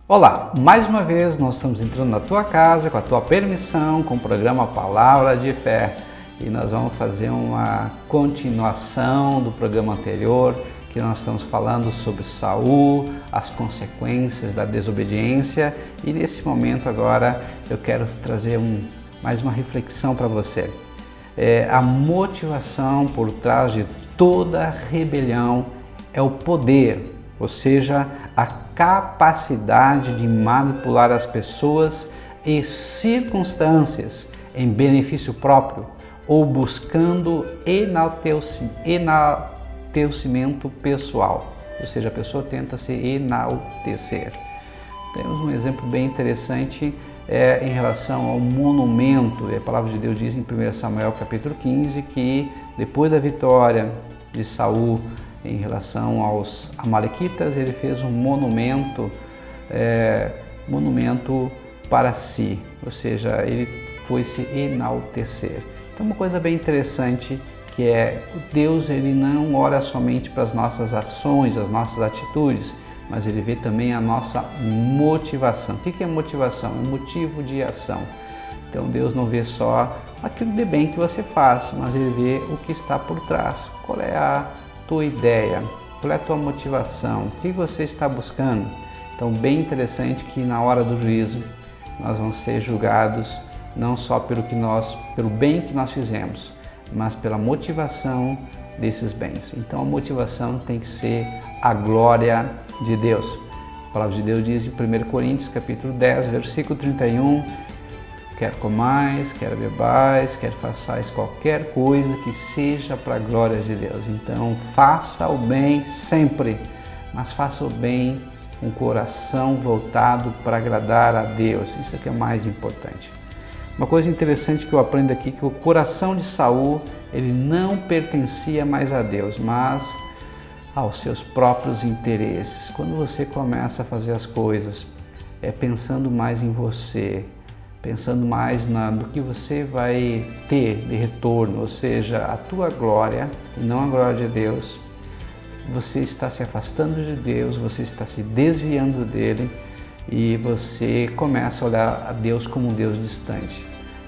Olá, mais uma vez nós estamos entrando na tua casa com a tua permissão com o programa Palavra de Fé e nós vamos fazer uma continuação do programa anterior que nós estamos falando sobre Saul, as consequências da desobediência e nesse momento agora eu quero trazer mais uma reflexão para você. A motivação por trás de toda rebelião é o poder, ou seja, a capacidade de manipular as pessoas e circunstâncias em benefício próprio ou buscando enaltecimento pessoal, ou seja, a pessoa tenta se enaltecer. Temos um exemplo bem interessante em relação ao monumento. A palavra de Deus diz em 1 Samuel capítulo 15 que depois da vitória de Saul em relação aos amalequitas, ele fez um monumento para si, ou seja, ele foi se enaltecer. Então uma coisa bem interessante que Deus ele não olha somente para as nossas ações, as nossas atitudes, mas ele vê também a nossa motivação. O que é motivação? É um motivo de ação. Então Deus não vê só aquilo de bem que você faz, mas ele vê o que está por trás. Qual é a tua ideia? Qual é a tua motivação? O que você está buscando? Então bem interessante que na hora do juízo nós vamos ser julgados não só pelo bem que nós fizemos, mas pela motivação desses bens. Então a motivação tem que ser a glória de Deus. A palavra de Deus diz em 1 Coríntios capítulo 10, versículo 31, quer comais, quer bebais, quer façais qualquer coisa que seja para a glória de Deus. Então faça o bem sempre, mas faça o bem com o coração voltado para agradar a Deus. Isso é que é mais importante. Uma coisa interessante que eu aprendo aqui, que o coração de Saul, ele não pertencia mais a Deus, mas aos seus próprios interesses. Quando você começa a fazer as coisas pensando mais em você, pensando mais no que você vai ter de retorno, ou seja, a tua glória e não a glória de Deus, você está se afastando de Deus, você está se desviando dele e você começa a olhar a Deus como um Deus distante.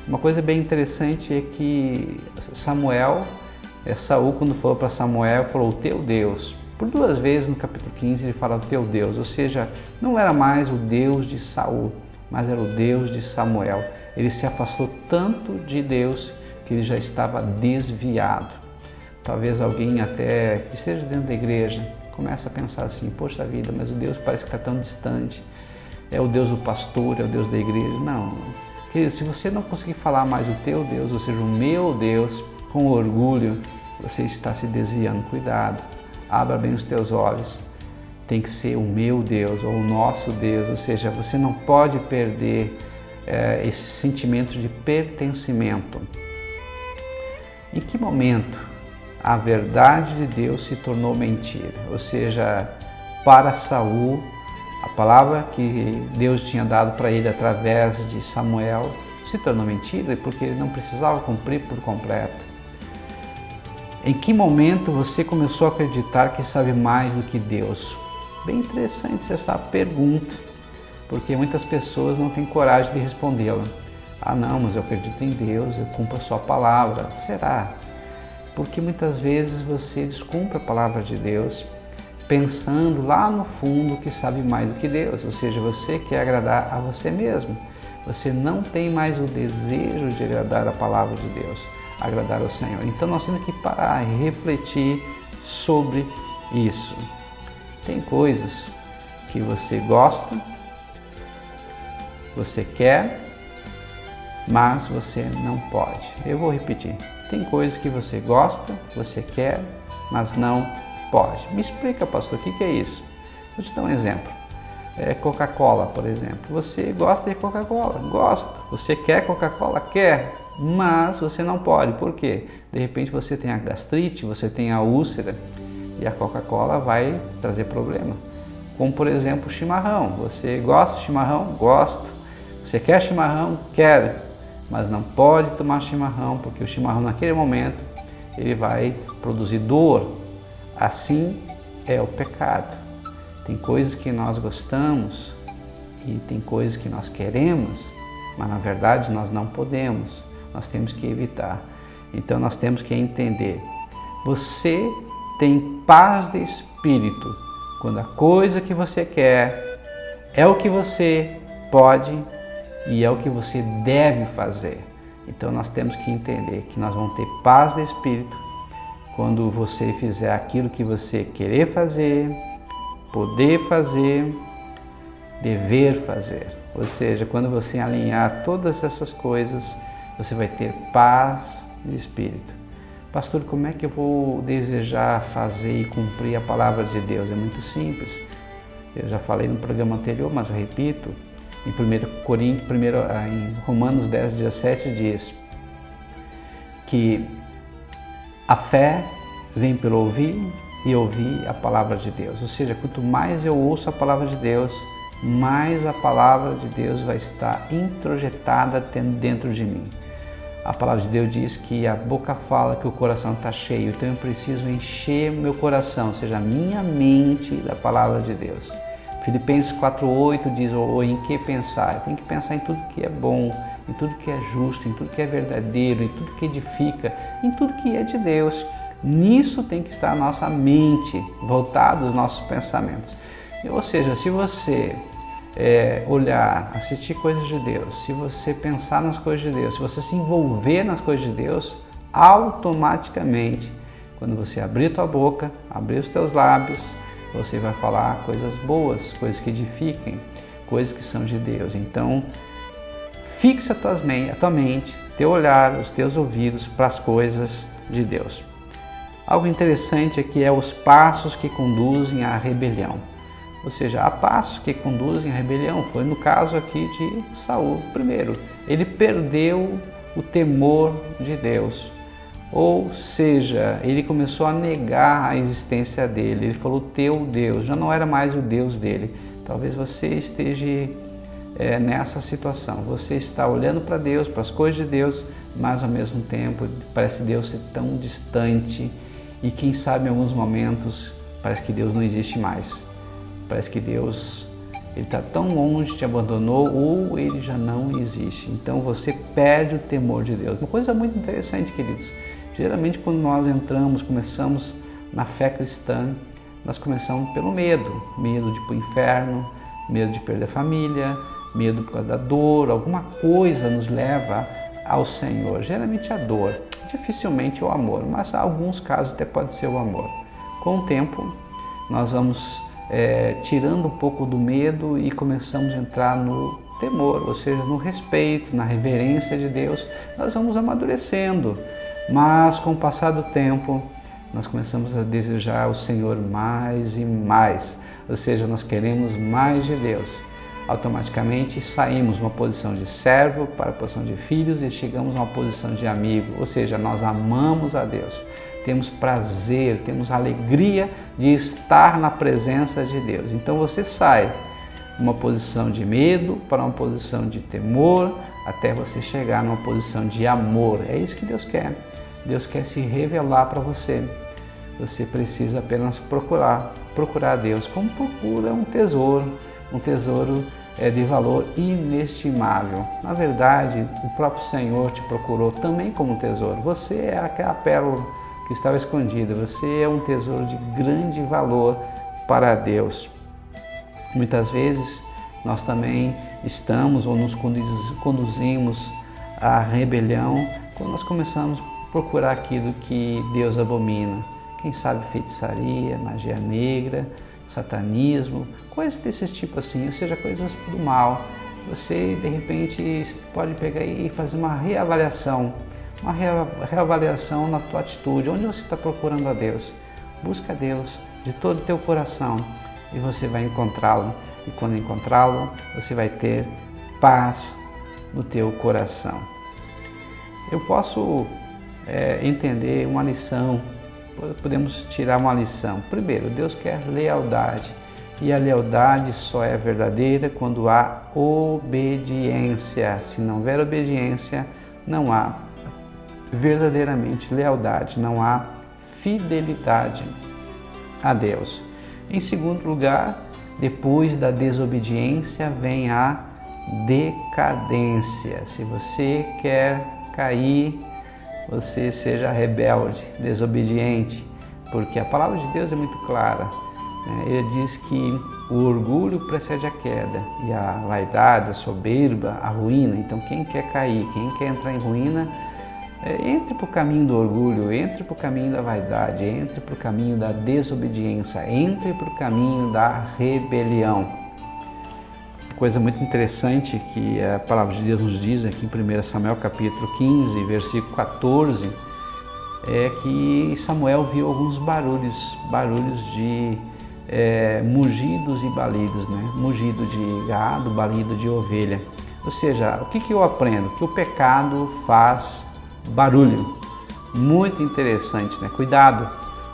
Uma coisa bem interessante é que Saul, quando falou para Samuel, falou o teu Deus. Por duas vezes no capítulo 15 ele fala o teu Deus, ou seja, não era mais o Deus de Saul, mas era o Deus de Samuel. Ele se afastou tanto de Deus que ele já estava desviado. Talvez alguém até que esteja dentro da igreja comece a pensar assim, poxa vida, mas o Deus parece que está tão distante. É o Deus do pastor, é o Deus da igreja. Não, querido, se você não conseguir falar mais o teu Deus, ou seja, o meu Deus, com orgulho, você está se desviando. Cuidado, abra bem os teus olhos. Tem que ser o meu Deus ou o nosso Deus, ou seja, você não pode perder esse sentimento de pertencimento. Em que momento a verdade de Deus se tornou mentira? Ou seja, para Saul, a palavra que Deus tinha dado para ele através de Samuel se tornou mentira porque ele não precisava cumprir por completo. Em que momento você começou a acreditar que sabe mais do que Deus? Bem interessante essa pergunta, porque muitas pessoas não têm coragem de respondê-la. Ah não, mas eu acredito em Deus, eu cumpro a sua palavra. Será? Porque muitas vezes você descumpre a palavra de Deus pensando lá no fundo que sabe mais do que Deus, ou seja, você quer agradar a você mesmo. Você não tem mais o desejo de agradar a palavra de Deus, agradar ao Senhor. Então nós temos que parar e refletir sobre isso. Tem coisas que você gosta, você quer, mas você não pode. Eu vou repetir. Tem coisas que você gosta, você quer, mas não pode. Me explica, pastor, o que é isso? Vou te dar um exemplo. Coca-Cola, por exemplo. Você gosta de Coca-Cola? Gosta. Você quer Coca-Cola? Quer. Mas você não pode. Por quê? De repente você tem a gastrite, você tem a úlcera e a Coca-Cola vai trazer problema. Como, por exemplo, o chimarrão. Você gosta de chimarrão? Gosto. Você quer chimarrão? Quero. Mas não pode tomar chimarrão, porque o chimarrão naquele momento ele vai produzir dor. Assim é o pecado. Tem coisas que nós gostamos, e tem coisas que nós queremos, mas na verdade nós não podemos, nós temos que evitar. Então nós temos que entender, você tem paz de espírito quando a coisa que você quer é o que você pode e é o que você deve fazer. Então nós temos que entender que nós vamos ter paz de espírito quando você fizer aquilo que você querer fazer, poder fazer, dever fazer. Ou seja, quando você alinhar todas essas coisas, você vai ter paz de espírito. Pastor, como é que eu vou desejar fazer e cumprir a palavra de Deus? É muito simples. Eu já falei no programa anterior, mas eu repito. Em Romanos 10, 17 diz que a fé vem pelo ouvir e ouvir a palavra de Deus. Ou seja, quanto mais eu ouço a palavra de Deus, mais a palavra de Deus vai estar introjetada dentro de mim. A palavra de Deus diz que a boca fala que o coração está cheio, então eu preciso encher meu coração, ou seja, a minha mente da palavra de Deus. Filipenses 4,8 diz, ou em que pensar? Eu tenho que pensar em tudo que é bom, em tudo que é justo, em tudo que é verdadeiro, em tudo que edifica, em tudo que é de Deus. Nisso tem que estar a nossa mente, voltada aos nossos pensamentos. Ou seja, se você olhar, assistir coisas de Deus, se você pensar nas coisas de Deus, se você se envolver nas coisas de Deus, automaticamente, quando você abrir tua boca, abrir os teus lábios, você vai falar coisas boas, coisas que edifiquem, coisas que são de Deus. Então, fixa a tua mente, teu olhar, os teus ouvidos para as coisas de Deus. Algo interessante aqui é os passos que conduzem à rebelião. Ou seja, há passos que conduzem à rebelião. Foi no caso aqui de Saul. Primeiro, ele perdeu o temor de Deus. Ou seja, ele começou a negar a existência dele. Ele falou, teu Deus, já não era mais o Deus dele. Talvez você esteja nessa situação. Você está olhando para Deus, para as coisas de Deus, mas ao mesmo tempo parece Deus ser tão distante e quem sabe em alguns momentos parece que Deus não existe mais. Parece que Deus está tão longe, te abandonou ou ele já não existe. Então você perde o temor de Deus. Uma coisa muito interessante, queridos. Geralmente quando nós começamos na fé cristã, nós começamos pelo medo. Medo de ir para o inferno, medo de perder a família, medo por causa da dor. Alguma coisa nos leva ao Senhor. Geralmente a dor, dificilmente o amor, mas em alguns casos até pode ser o amor. Com o tempo nós vamos tirando um pouco do medo e começamos a entrar no temor, ou seja, no respeito, na reverência de Deus. Nós vamos amadurecendo, mas com o passar do tempo nós começamos a desejar o Senhor mais e mais, ou seja, nós queremos mais de Deus. Automaticamente saímos de uma posição de servo para a posição de filhos e chegamos a uma posição de amigo, ou seja, nós amamos a Deus. Temos prazer, temos alegria de estar na presença de Deus. Então você sai de uma posição de medo para uma posição de temor, até você chegar numa posição de amor. É isso que Deus quer. Deus quer se revelar para você. Você precisa apenas procurar Deus como procura um tesouro de valor inestimável. Na verdade, o próprio Senhor te procurou também como um tesouro. Você é aquela pérola que estava escondida. Você é um tesouro de grande valor para Deus. Muitas vezes nós também estamos ou nos conduzimos à rebelião quando nós começamos a procurar aquilo que Deus abomina. Quem sabe feitiçaria, magia negra, satanismo, coisas desse tipo assim, ou seja, coisas do mal. Você de repente pode pegar e fazer uma reavaliação na tua atitude. Onde você está procurando a Deus? Busca a Deus de todo o teu coração e você vai encontrá-lo. E quando encontrá-lo, você vai ter paz no teu coração. Eu posso entender uma lição, podemos tirar uma lição. Primeiro, Deus quer lealdade. E a lealdade só é verdadeira quando há obediência. Se não houver obediência, não há verdadeiramente lealdade, não há fidelidade a Deus. Em segundo lugar, depois da desobediência vem a decadência. Se você quer cair, você seja rebelde, desobediente, porque a palavra de Deus é muito clara. Ele diz que o orgulho precede a queda e a vaidade, a soberba, a ruína. Então quem quer cair, quem quer entrar em ruína, entre para o caminho do orgulho, entre para o caminho da vaidade, entre para o caminho da desobediência, entre para o caminho da rebelião. Coisa muito interessante que a palavra de Deus nos diz aqui em 1 Samuel capítulo 15, versículo 14, é que Samuel viu alguns barulhos de mugidos e balidos, né? Mugido de gado, balido de ovelha. Ou seja, o que eu aprendo? Que o pecado faz barulho. Muito interessante, né? Cuidado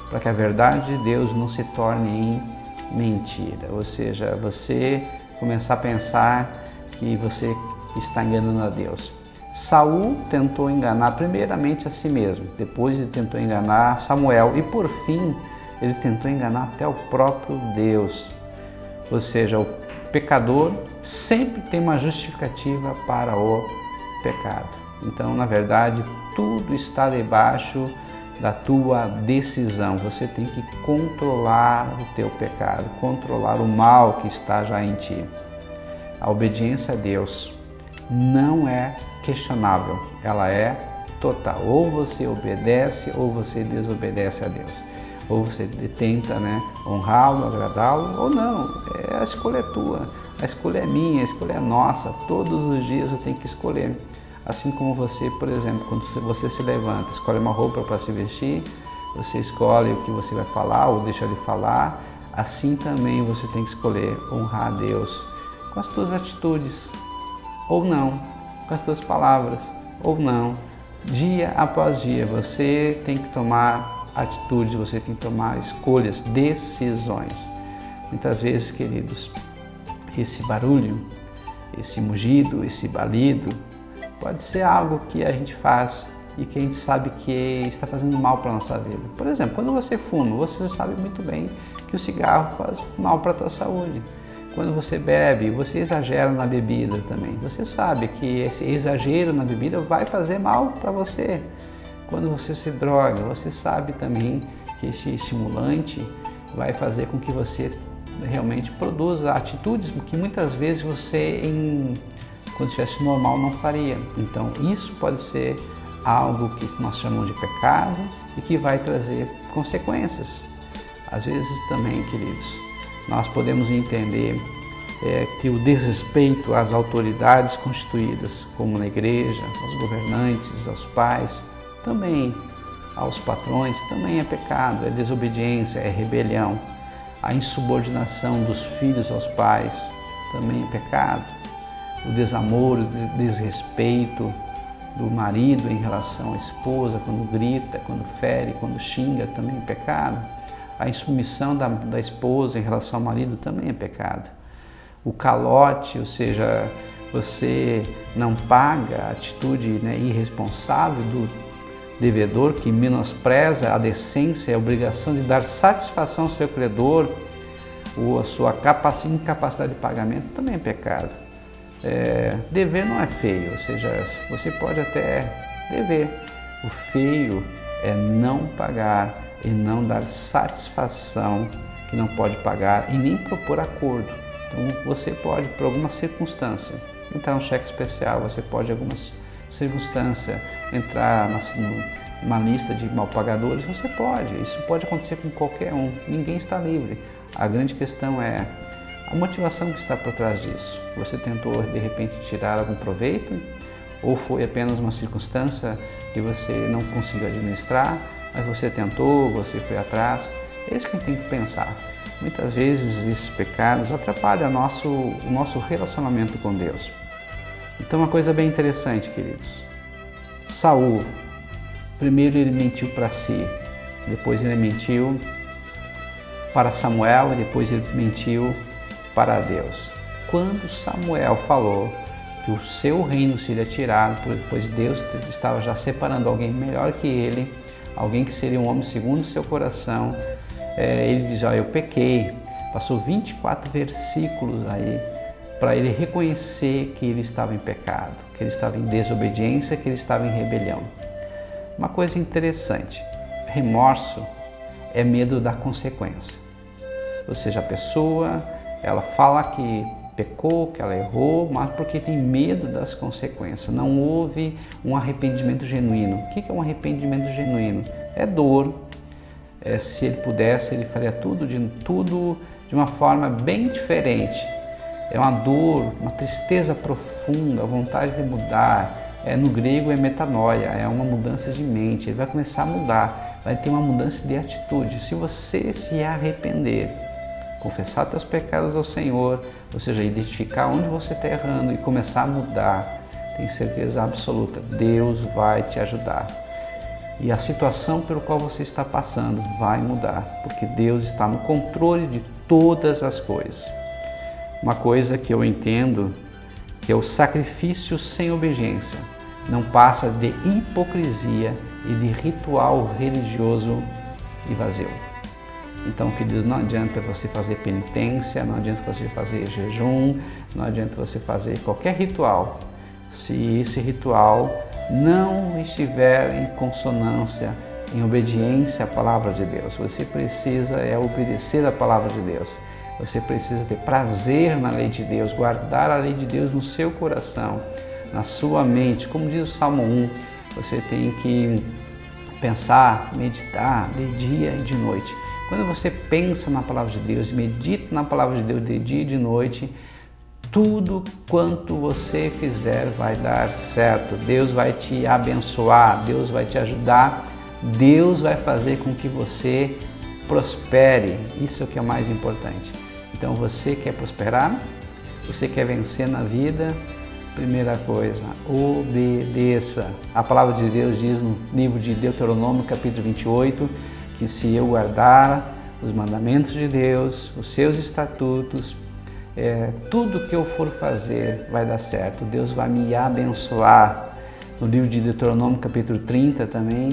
para que a verdade de Deus não se torne em mentira. Ou seja, você começar a pensar que você está enganando a Deus. Saul tentou enganar primeiramente a si mesmo, depois ele tentou enganar Samuel e por fim ele tentou enganar até o próprio Deus. Ou seja, o pecador sempre tem uma justificativa para o pecado. Então, na verdade, tudo está debaixo da tua decisão. Você tem que controlar o teu pecado, controlar o mal que está já em ti. A obediência a Deus não é questionável, ela é total. Ou você obedece ou você desobedece a Deus. Ou você tenta, honrá-lo, agradá-lo, ou não. A escolha é tua, a escolha é minha, a escolha é nossa. Todos os dias eu tenho que escolher. Assim como você, por exemplo, quando você se levanta, escolhe uma roupa para se vestir, você escolhe o que você vai falar ou deixa de falar, assim também você tem que escolher honrar a Deus com as tuas atitudes, ou não, com as tuas palavras, ou não. Dia após dia você tem que tomar atitudes, você tem que tomar escolhas, decisões. Muitas vezes, queridos, esse barulho, esse mugido, esse balido, pode ser algo que a gente faz e que a gente sabe que está fazendo mal para a nossa vida. Por exemplo, quando você fuma, você sabe muito bem que o cigarro faz mal para a tua saúde. Quando você bebe, você exagera na bebida também. Você sabe que esse exagero na bebida vai fazer mal para você. Quando você se droga, você sabe também que esse estimulante vai fazer com que você realmente produza atitudes que muitas vezes você, quando estivesse normal, não faria. Então isso pode ser algo que nós chamamos de pecado e que vai trazer consequências. Às vezes também, queridos, nós podemos entender que o desrespeito às autoridades constituídas, como na igreja, aos governantes, aos pais, também aos patrões, também é pecado, é desobediência, é rebelião. A insubordinação dos filhos aos pais também é pecado. O desamor, o desrespeito do marido em relação à esposa, quando grita, quando fere, quando xinga, também é pecado. A insubmissão da esposa em relação ao marido também é pecado. O calote, ou seja, você não paga a atitude irresponsável do devedor que menospreza a decência e a obrigação de dar satisfação ao seu credor ou a sua incapacidade de pagamento também é pecado. Dever não é feio, ou seja, você pode até dever. O feio é não pagar e não dar satisfação que não pode pagar e nem propor acordo. Então você pode, por alguma circunstância, entrar no cheque especial, você pode, em alguma circunstância, entrar numa lista de mal pagadores, você pode. Isso pode acontecer com qualquer um, ninguém está livre. A grande questão é a motivação que está por trás disso. Você tentou, de repente, tirar algum proveito ou foi apenas uma circunstância que você não conseguiu administrar, mas você tentou, você foi atrás. É isso que a gente tem que pensar. Muitas vezes esses pecados atrapalham o nosso relacionamento com Deus. Então, uma coisa bem interessante, queridos. Saul, primeiro ele mentiu para si, depois ele mentiu para Samuel e depois ele mentiu para Deus. Quando Samuel falou que o seu reino seria tirado, pois Deus estava já separando alguém melhor que ele, alguém que seria um homem segundo o seu coração, ele diz: eu pequei, Passou 24 versículos aí para ele reconhecer que ele estava em pecado, que ele estava em desobediência, que ele estava em rebelião. Uma coisa interessante, remorso é medo da consequência. Ou seja, a pessoa, ela fala que pecou, que ela errou, mas porque tem medo das consequências. Não houve um arrependimento genuíno. O que é um arrependimento genuíno? É dor. Se ele pudesse, ele faria tudo de uma forma bem diferente. É uma dor, uma tristeza profunda, a vontade de mudar. No grego é metanoia, é uma mudança de mente. Ele vai começar a mudar, vai ter uma mudança de atitude. Se você se arrepender, confessar teus pecados ao Senhor, ou seja, identificar onde você está errando e começar a mudar, tem certeza absoluta, Deus vai te ajudar. E a situação pelo qual você está passando vai mudar, porque Deus está no controle de todas as coisas. Uma coisa que eu entendo que é o sacrifício sem obediência, não passa de hipocrisia e de ritual religioso e vazio. Então, queridos, não adianta você fazer penitência, não adianta você fazer jejum, não adianta você fazer qualquer ritual, se esse ritual não estiver em consonância, em obediência à palavra de Deus. Você precisa obedecer a palavra de Deus. Você precisa ter prazer na lei de Deus, guardar a lei de Deus no seu coração, na sua mente. Como diz o Salmo 1, você tem que pensar, meditar de dia e de noite. Quando você pensa na palavra de Deus e medita na palavra de Deus de dia e de noite, tudo quanto você fizer vai dar certo. Deus vai te abençoar, Deus vai te ajudar, Deus vai fazer com que você prospere. Isso é o que é mais importante. Então, você quer prosperar? Você quer vencer na vida? Primeira coisa, obedeça. A palavra de Deus diz no livro de Deuteronômio, capítulo 28, que se eu guardar os mandamentos de Deus, os seus estatutos, tudo que eu for fazer vai dar certo. Deus vai me abençoar. No livro de Deuteronômio, capítulo 30 também,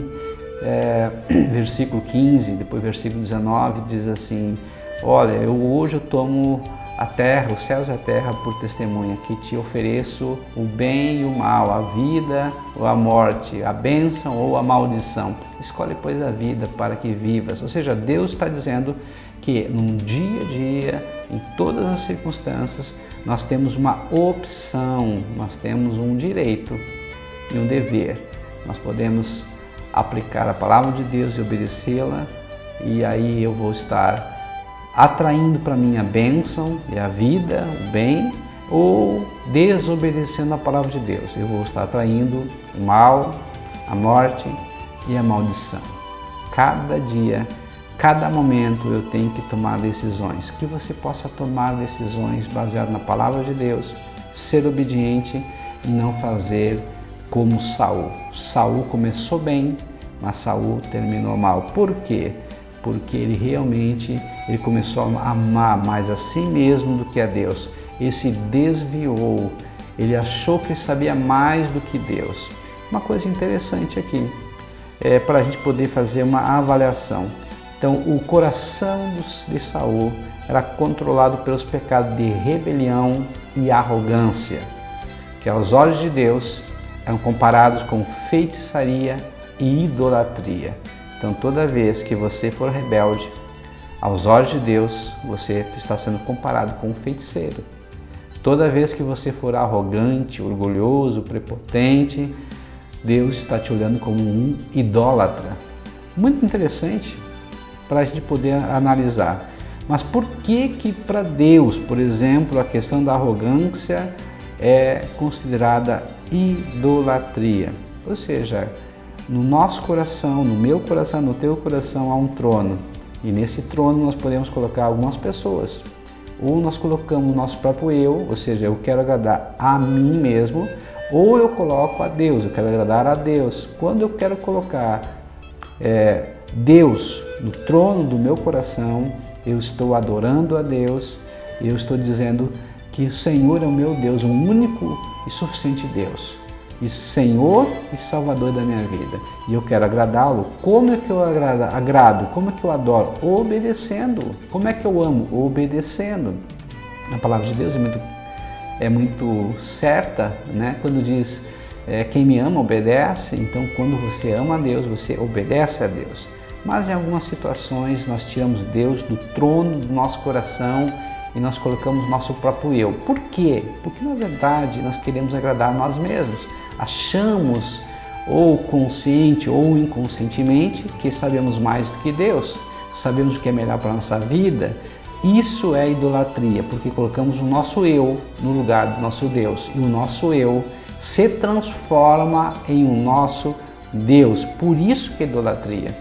versículo 15, depois versículo 19, diz assim: olha, hoje eu tomo a terra, os céus e a terra por testemunha, que te ofereço o bem e o mal, a vida ou a morte, a bênção ou a maldição. Escolhe, pois, a vida para que vivas. Ou seja, Deus está dizendo que num dia a dia, em todas as circunstâncias, nós temos uma opção, nós temos um direito e um dever. Nós podemos aplicar a palavra de Deus e obedecê-la, e aí eu vou estar atraindo para mim a bênção e a vida, o bem, ou desobedecendo a palavra de Deus. Eu vou estar atraindo o mal, a morte e a maldição. Cada dia, cada momento eu tenho que tomar decisões. Que você possa tomar decisões baseadas na palavra de Deus, ser obediente e não fazer como Saul. Saul começou bem, mas Saul terminou mal. Por quê? Porque ele começou a amar mais a si mesmo do que a Deus. Ele se desviou, ele achou que sabia mais do que Deus. Uma coisa interessante aqui, para a gente poder fazer uma avaliação. Então, o coração de Saul era controlado pelos pecados de rebelião e arrogância, que aos olhos de Deus eram comparados com feitiçaria e idolatria. Então, toda vez que você for rebelde, aos olhos de Deus, você está sendo comparado com um feiticeiro. Toda vez que você for arrogante, orgulhoso, prepotente, Deus está te olhando como um idólatra. Muito interessante para a gente poder analisar. Mas por que para Deus, por exemplo, a questão da arrogância é considerada idolatria? Ou seja, no nosso coração, no meu coração, no teu coração há um trono. E nesse trono nós podemos colocar algumas pessoas. Ou nós colocamos o nosso próprio eu, ou seja, eu quero agradar a mim mesmo, ou eu coloco a Deus, eu quero agradar a Deus. Quando eu quero colocar Deus no trono do meu coração, eu estou adorando a Deus, eu estou dizendo que o Senhor é o meu Deus, o único e suficiente Deus. e Senhor e Salvador da minha vida. E eu quero agradá-lo. Como é que eu agrado? Como é que eu adoro? Obedecendo. Como é que eu amo? Obedecendo. A palavra de Deus é muito certa, né? Quando diz, quem me ama obedece. Então, quando você ama a Deus, você obedece a Deus. Mas em algumas situações nós tiramos Deus do trono do nosso coração e nós colocamos nosso próprio eu. Por quê? Porque na verdade nós queremos agradar a nós mesmos. Achamos, ou consciente ou inconscientemente, que sabemos mais do que Deus, sabemos o que é melhor para a nossa vida. Isso é idolatria, porque colocamos o nosso eu no lugar do nosso Deus, e o nosso eu se transforma em o nosso Deus. Por isso que é idolatria,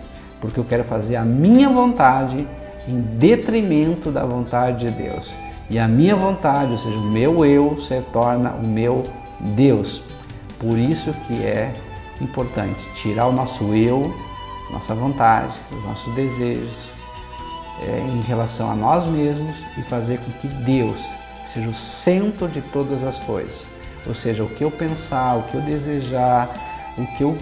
porque eu quero fazer a minha vontade em detrimento da vontade de Deus. E a minha vontade, ou seja, o meu eu, se torna o meu Deus. Por isso que é importante tirar o nosso eu, nossa vontade, os nossos desejos em relação a nós mesmos e fazer com que Deus seja o centro de todas as coisas. Ou seja, o que eu pensar, o que eu desejar, o que eu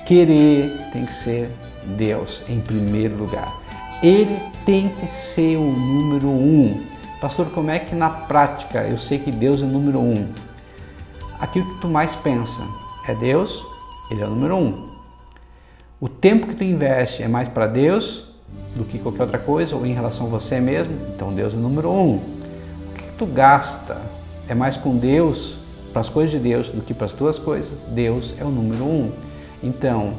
querer tem que ser Deus em primeiro lugar. Ele tem que ser o número 1. Pastor, como é que na prática eu sei que Deus é o número 1? Aquilo que tu mais pensa é Deus, Ele é o número 1. O tempo que tu investe é mais para Deus do que qualquer outra coisa, ou em relação a você mesmo, então Deus é o número 1. O que tu gasta é mais com Deus, para as coisas de Deus, do que para as tuas coisas, Deus é o número 1. Então,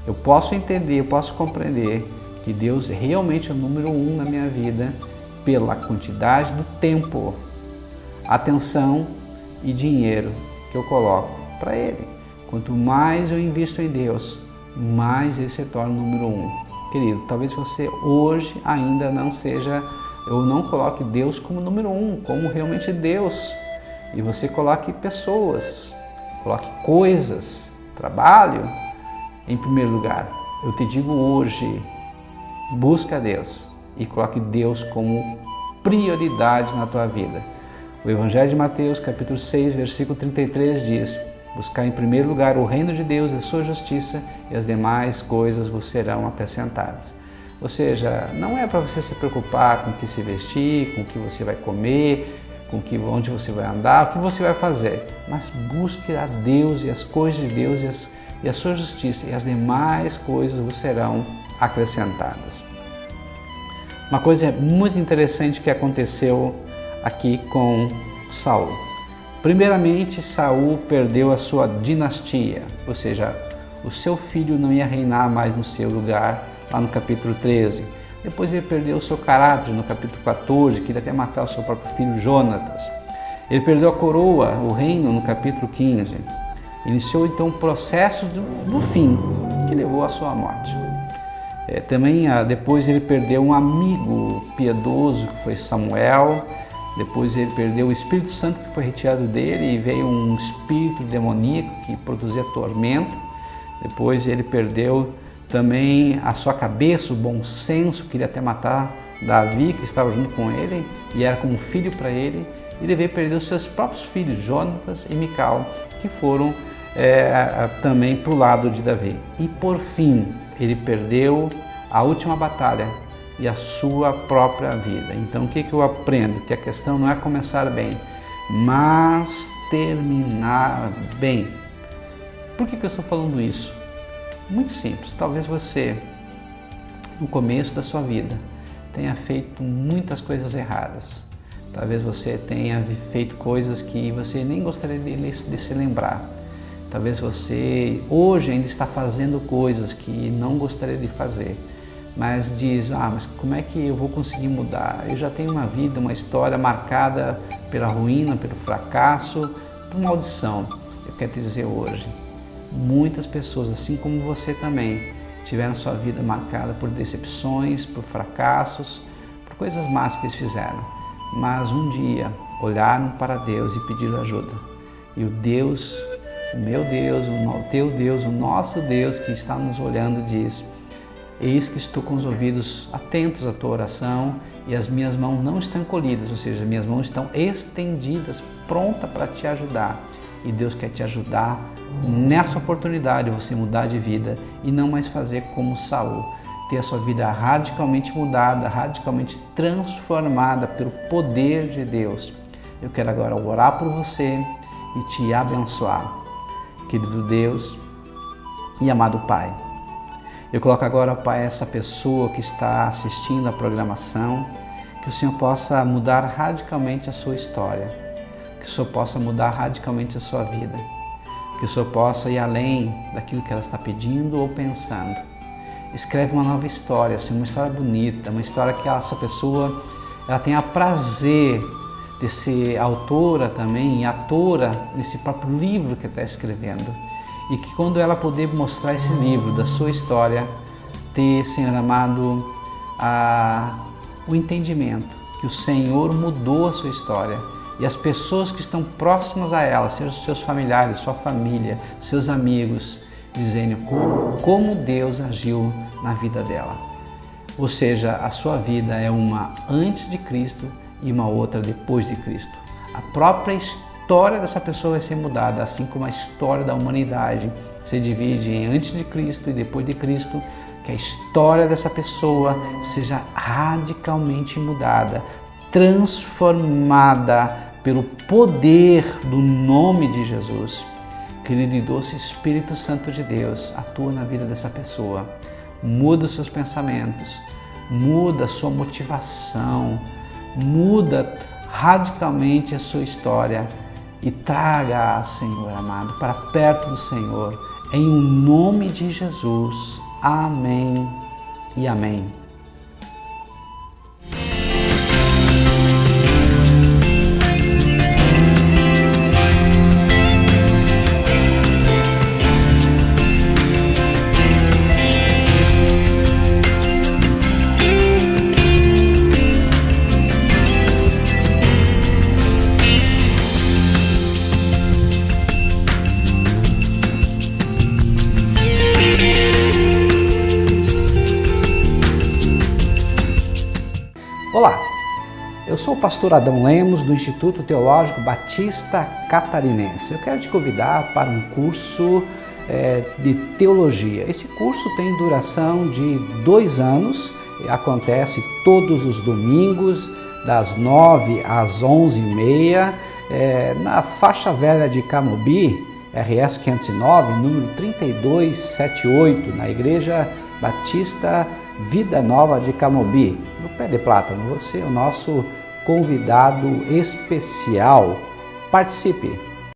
eu posso entender, eu posso compreender que Deus é realmente o número 1 na minha vida pela quantidade do tempo, atenção e dinheiro que eu coloco para Ele. Quanto mais eu invisto em Deus, mais Ele se torna o número 1. Querido, talvez você hoje ainda não seja, ou não coloque Deus como número 1, como realmente Deus. E você coloque pessoas, coloque coisas, trabalho em primeiro lugar. Eu te digo hoje, busca Deus e coloque Deus como prioridade na tua vida. O Evangelho de Mateus, capítulo 6, versículo 33 diz: buscar em primeiro lugar o reino de Deus e a sua justiça, e as demais coisas vos serão acrescentadas. Ou seja, não é para você se preocupar com o que se vestir, com o que você vai comer, com onde você vai andar, o que você vai fazer, mas busque a Deus e as coisas de Deus e a sua justiça, e as demais coisas vos serão acrescentadas. Uma coisa muito interessante que aconteceu aqui com Saul. Primeiramente, Saul perdeu a sua dinastia, ou seja, o seu filho não ia reinar mais no seu lugar, lá no capítulo 13. Depois ele perdeu o seu caráter no capítulo 14, queria até matar o seu próprio filho Jonatas. Ele perdeu a coroa, o reino, no capítulo 15. Iniciou então o processo do fim, que levou à sua morte. Também depois ele perdeu um amigo piedoso, que foi Samuel. Depois ele perdeu o Espírito Santo, que foi retirado dele, e veio um espírito demoníaco que produzia tormento. Depois ele perdeu também a sua cabeça, o bom senso, queria até matar Davi, que estava junto com ele, e era como filho para ele. E ele veio perder os seus próprios filhos, Jonatas e Mical, que foram também para o lado de Davi. E por fim, ele perdeu a última batalha e a sua própria vida. Então o que eu aprendo? Que a questão não é começar bem, mas terminar bem. Por que eu estou falando isso? Muito simples. Talvez você, no começo da sua vida, tenha feito muitas coisas erradas. Talvez você tenha feito coisas que você nem gostaria de se lembrar. Talvez você hoje ainda está fazendo coisas que não gostaria de fazer. Mas diz, mas como é que eu vou conseguir mudar? Eu já tenho uma vida, uma história marcada pela ruína, pelo fracasso, por maldição. Eu quero te dizer hoje, muitas pessoas, assim como você também, tiveram sua vida marcada por decepções, por fracassos, por coisas más que eles fizeram. Mas um dia olharam para Deus e pediram ajuda. E o Deus, o meu Deus, o teu Deus, o nosso Deus que está nos olhando diz: eis que estou com os ouvidos atentos à tua oração e as minhas mãos não estão encolhidas, ou seja, as minhas mãos estão estendidas, prontas para te ajudar. e Deus quer te ajudar nessa oportunidade, você mudar de vida e não mais fazer como Saul, ter a sua vida radicalmente mudada, radicalmente transformada pelo poder de Deus. Eu quero agora orar por você e te abençoar. Querido Deus e amado Pai, eu coloco agora, Pai, essa pessoa que está assistindo a programação, que o Senhor possa mudar radicalmente a sua história, que o Senhor possa mudar radicalmente a sua vida, que o Senhor possa ir além daquilo que ela está pedindo ou pensando. Escreve uma nova história, assim, uma história bonita, uma história que essa pessoa ela tenha prazer de ser autora também e atora nesse próprio livro que está escrevendo. E que quando ela poder mostrar esse livro da sua história, ter, Senhor amado, o entendimento que o Senhor mudou a sua história e as pessoas que estão próximas a ela, sejam seus familiares, sua família, seus amigos, dizendo como Deus agiu na vida dela. Ou seja, a sua vida é uma antes de Cristo e uma outra depois de Cristo. A própria história dessa pessoa vai ser mudada, assim como a história da humanidade se divide em antes de Cristo e depois de Cristo, que a história dessa pessoa seja radicalmente mudada, transformada pelo poder do nome de Jesus. Querido e doce Espírito Santo de Deus, atua na vida dessa pessoa, muda os seus pensamentos, muda a sua motivação, muda radicalmente a sua história e traga, Senhor amado, para perto do Senhor, em o nome de Jesus. Amém e amém. Olá, eu sou o pastor Adão Lemos do Instituto Teológico Batista Catarinense. Eu quero te convidar para um curso de teologia. Esse curso tem duração de 2 anos, acontece todos os domingos, das 9 às 11h30, na faixa velha de Camobi, RS 509, número 3278, na Igreja Batista Vida Nova de Camobi, no Pé de Plátano. Você é o nosso convidado especial. Participe!